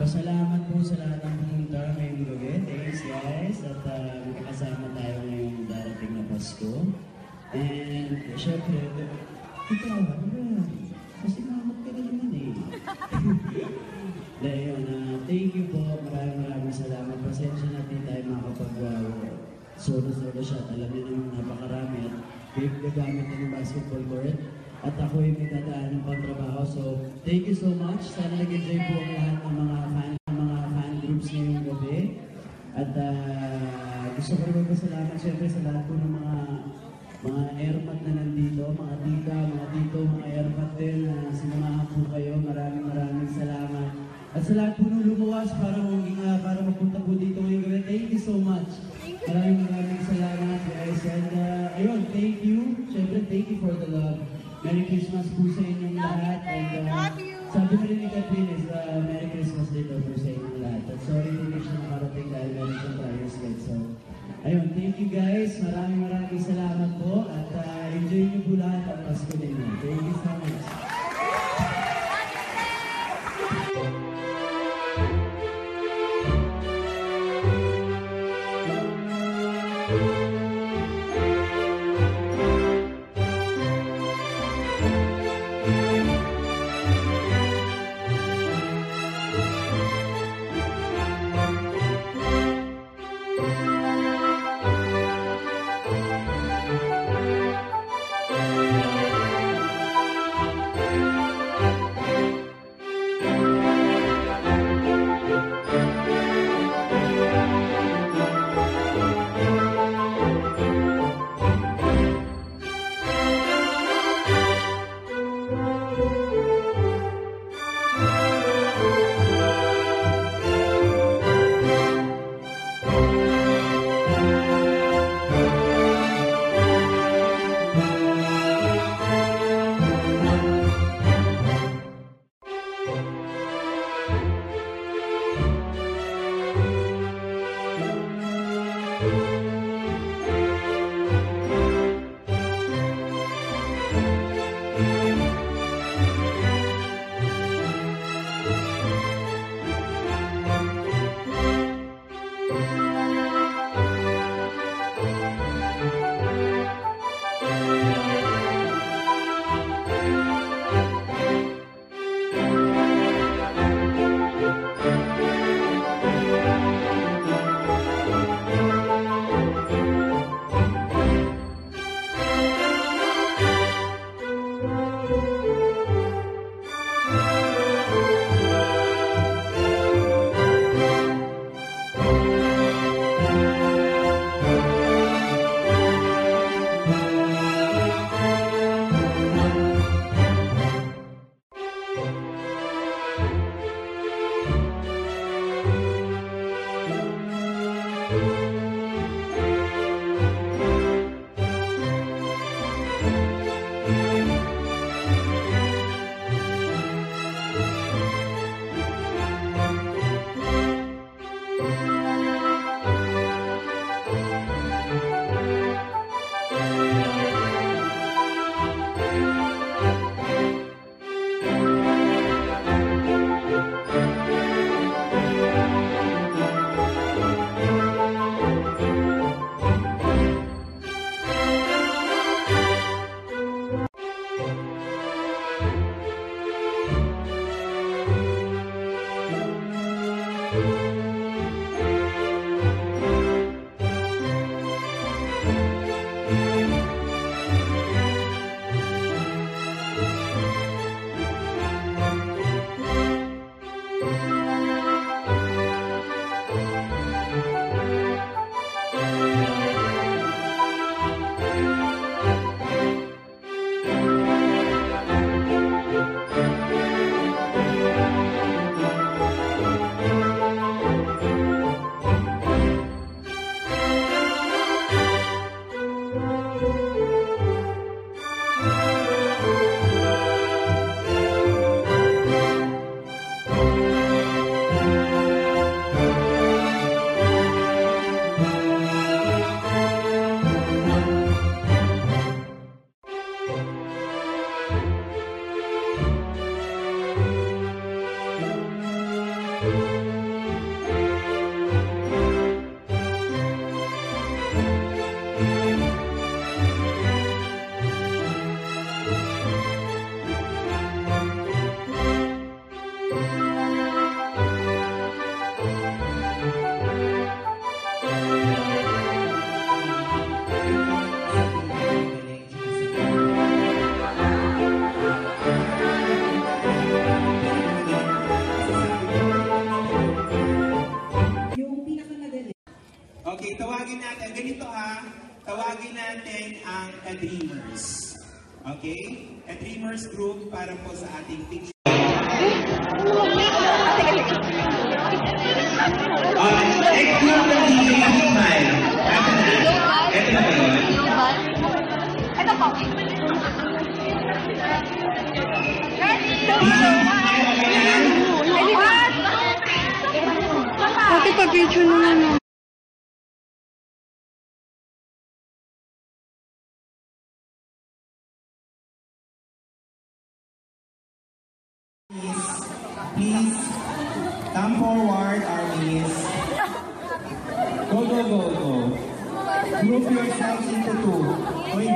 Pasalamat po sa lahat ng pumunta ngayong gabi. Thanks guys. At magkakasama tayo ngayong darating na Pasko. And syempre, ikaw, ano ba? Kasi mamat ka na naman eh. Dahil thank you po. Maraming salamat. Pasensya natin tayo makapag-solo-solo shot. Alam niyo naman napakarami at gagamit na ng basketball court. At ako yung nagdadaan ng pagtrabaho. So, thank you so much. Sana nag-enjoy po ang lahat ng mga fan groups ngayong gabi. At gusto ko rin magpasalamat siyempre sa lahat po ng mga airmat na nandito, mga tita, mga tito, mga airmat din na sinamahan po kayo. Maraming salamat. At sa lahat po nung lumuwas para mapunta po dito ngayong gabi. Thank you so much. Maraming salamat guys. And ayun, thank you. Siyempre, thank you for the love. Merry Christmas po sa inyong lahat. And sabi ko rin ni Catherine is Merry Christmas dito po sa inyong lahat. At sorry po na siya nakarating dahil meron siyang tayo slide. So, ayun, thank you guys. Maraming salamat po. At enjoy niyo po lahat ang Pasko ninyo. Thank you so much. Okay, tawagin natin. Ganito ha. Tawagin natin ang Ka-Dreamers. Okay? Ka-Dreamers group para po sa ating picture. Next group na si Smile. Ito na ba yun? Ito po. Pati pa-picture naman. Please come forward, armies. Go, go, go, go. Group yourselves into two. Wait.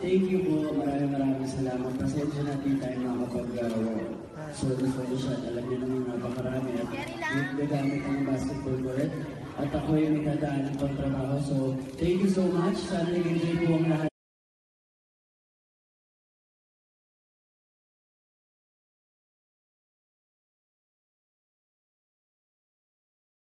Thank you po. Maraming salamat. Pasensya natin tayo makapag-solo shot. Alam niyo naman napakarami at gagamit ang basketball court. At ako yung nagdadaan ng pagtrabaho. So, thank you so much. Sana nag-enjoy po ang lahat.